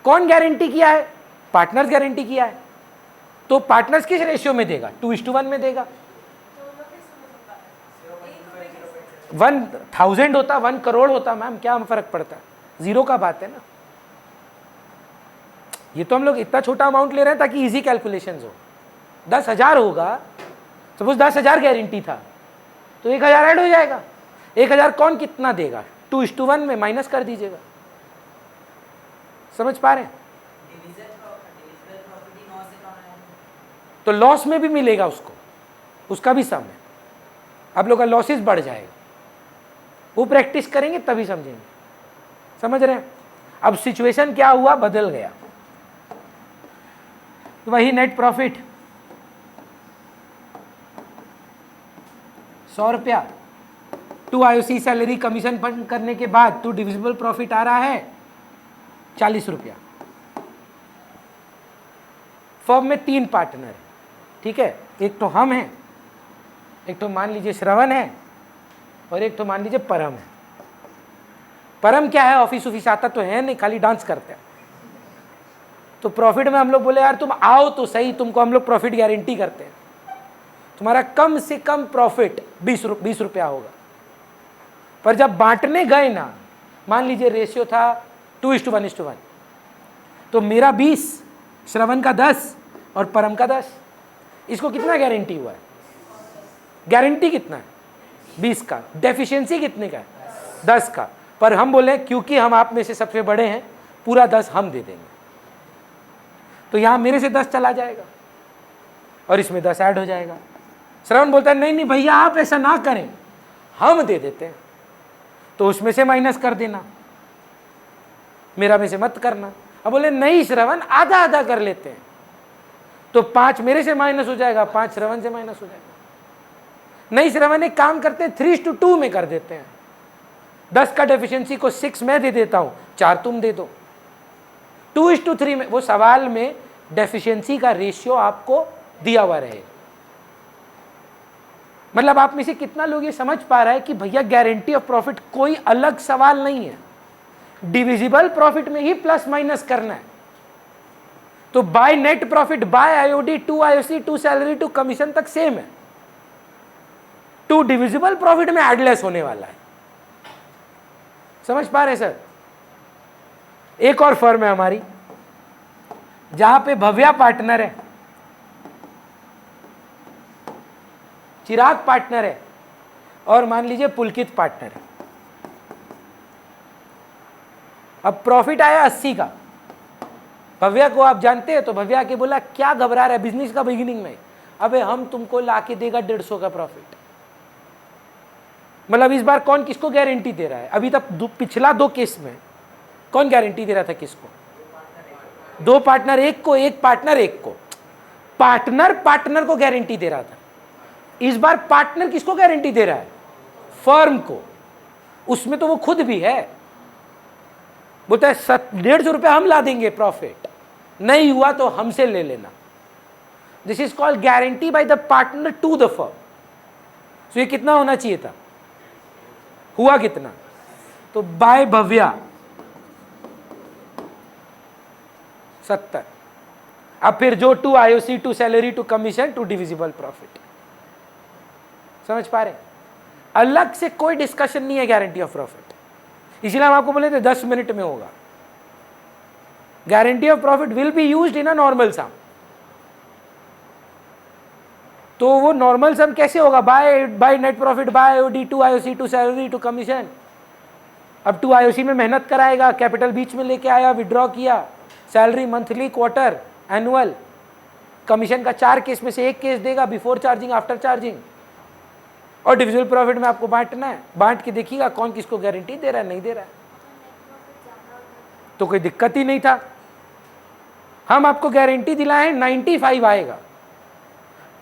कौन गारंटी किया है? पार्टनर्स गारंटी किया है। तो पार्टनर्स किस रेशियो में देगा? 2:1 में देगा। 1000 होता, 1 करोड़ होता मैम, क्या फर्क पड़ता है? जीरो का बात है ना। ये तो हम लोग इतना छोटा अमाउंट ले रहे हैं ताकि इजी कैलकुलेशंस हो। 10,000 होगा, सपोज 10,000 गारंटी था, तो 1,000 ऐड हो जाएगा। 1,000 कौन कितना देगा? 2:1 में माइनस कर दीजिएगा। समझ पा रहे हैं? तो लॉस में भी मिलेगा उसको, उसका भी सम है। आप लोग का लॉसेस बढ़ जाएगा। वो प्रैक्टिस करेंगे तभी समझेंगे। समझ रहे हैं? अब सिचुएशन क्या हुआ, बदल गया। वही नेट प्रॉफिट 100 रुपया, 2 IOC सैलरी कमीशन फंड करने के बाद 2 डिविजिबल प्रॉफिट आ रहा है 40 रुपया। फर्म में 3 पार्टनर है, ठीक है? एक तो हम हैं, एक तो मान लीजिए श्रवण है, और एक तो मान लीजिए परम है। परम क्या है? ऑफिस आता तो है नहीं, खाली डांस करते हैं। तो प्रॉफिट में हम लोग बोले यार तुम आओ तो सही, तुमको हम लोग प्रॉफिट गारंटी करते हैं। तुम्हारा कम से कम प्रॉफिट 20 रुपया होगा। पर जब बांटने गए ना, मान लीजिए रेशियो था 2:1, तो मेरा 20, श्रवण का 10 और परम का 10। इसको कितना गारंटी हुआ है? गारंटी कितना है? 20 का। डेफिशिएंसी कितने का है? 10 का। पर हम बोले क्योंकि हम आप में से सबसे बड़े हैं, पूरा 10 हम दे देंगे। तो यहां मेरे से 10 चला जाएगा और इसमें 10 ऐड हो जाएगा। श्रवण बोलता है नहीं नहीं भैया आप ऐसा ना करें, हम दे देते हैं। तो उसमें से माइनस कर देना, मेरा में से मत करना। अब बोले नहीं श्रवण आधा आधा कर लेते हैं, तो 5 मेरे से माइनस हो जाएगा, 5 श्रवण से माइनस हो जाएगा। नहीं श्रवण एक काम करते हैं 3:2 में कर देते हैं। 10 का डेफिशिएंसी को 6 मैं दे देता हूं, 4 तुम दे दो। 2:3 में, वो सवाल में डेफिशिएंसी का रेशियो आपको दिया हुआ रहेगा। मतलब आप में से कितना लोग ये समझ पा रहा है कि भैया गारंटी ऑफ प्रॉफिट कोई अलग सवाल नहीं है, डिविजिबल प्रॉफिट में ही प्लस माइनस करना है। तो by net profit, by IOD, 2 IOC, 2 salary, 2 commission तक सेम है। 2 डिविजिबल प्रॉफिट में एडलेस होने वाला है। समझ पा रहे सर? एक और फर्म है हमारी जहां पे भव्या पार्टनर है, चिराग पार्टनर है, और मान लीजिए पुलकित पार्टनर है। अब प्रॉफिट आया 80 का। भव्या को आप जानते हैं, तो भव्या के बोला क्या घबरा रहा है बिजनेस का बिगिनिंग में, अबे हम तुमको लाके देगा 150 का प्रॉफिट। मतलब इस बार कौन किसको गारंटी दे रहा है? अभी तक पिछला 2 केस में कौन गारंटी दे रहा था किसको? 2 पार्टनर एक को, एक पार्टनर एक को। पार्टनर को गारंटी दे रहा था। इस बार पार्टनर किसको गारंटी दे रहा है? फर्म को। उसमें तो वो खुद भी है, बोलता है 150 रुपया हम ला देंगे प्रॉफिट, नहीं हुआ तो हमसे ले लेना। This is called guarantee by the partner to the firm. तो ये कितना होना चाहिए था? हुआ कितना? तो बाय भव्या 70। अब फिर जो 2 IOC, 2 salary, 2 commission, 2 divisible profit. समझ पा रहे? अलग से कोई डिस्कशन नहीं है गारंटी ऑफ प्रॉफिट। इसलिए हम आपको बोले थे 10 मिनट में होगा। Guarantee of profit will be used in a normal sum. तो वो नॉर्मल सम कैसे होगा? By net profit, by IOD, 2 IOC, 2 salary, 2 commission. अब 2 IOC में मेहनत कराएगा, कैपिटल बीच में लेके आया, विड्रॉ किया, salary monthly, quarter, annual. Commission का 4 केस में से 1 केस देगा, बिफोर चार्जिंग, आफ्टर चार्जिंग। और डिविजिबल प्रॉफिट में आपको बांटना है, बांट के देखिएगा कौन किसको गारंटी दे रहा है, नहीं दे रहा है। तो कोई दिक्कत ही नहीं था। हम आपको गारंटी दिलाएं 95 आएगा,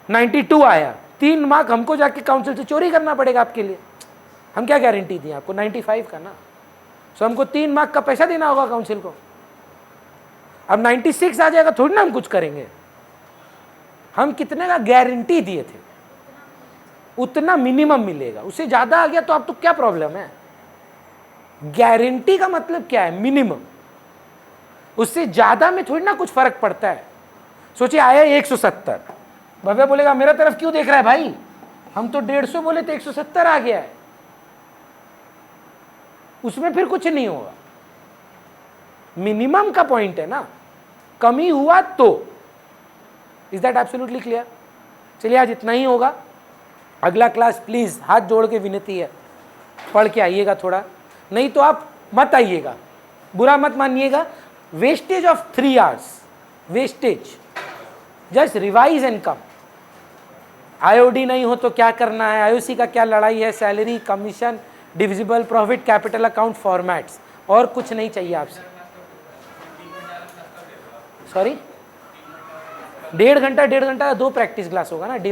92 आया, 3 मार्क हमको जाके काउंसिल से चोरी करना पड़ेगा आपके लिए। हम क्या गारंटी दिए आपको? 95 का ना। सो हमको 3 मार्क का पैसा देना होगा काउंसिल को। अब 96 आ जाएगा, थोड़ी ना हम कुछ करेंगे। हम कितने का गारंटी दिए थे, उतना मिनिमम मिलेगा। उससे ज्यादा आ गया तो अब तो क्या प्रॉब्लम है? गारंटी का मतलब क्या है? मिनिमम। उससे ज्यादा में थोड़ी ना कुछ फर्क पड़ता है। सोचिए आया 170, भव्य बोलेगा मेरा तरफ क्यों देख रहा है भाई, हम तो 150 बोले थे 170 आ गया है, उसमें फिर कुछ नहीं होगा। मिनिमम का पॉइंट है ना, कमी हुआ तो। Is that absolutely clear? चलिए आज इतना ही होगा। अगला क्लास प्लीज हाथ जोड़ के विनती है पढ़ के आइएगा थोड़ा, नहीं तो आप मत आइएगा, बुरा मत मानिएगा। Wastage of 3 hours, wastage, just revise and come. IOD नहीं हो तो क्या करना है, आईओसी का क्या लड़ाई है, salary, commission, divisible profit, capital account formats, और कुछ नहीं चाहिए आपसे। सॉरी, 1.5 घंटा 2 प्रैक्टिस क्लास होगा ना।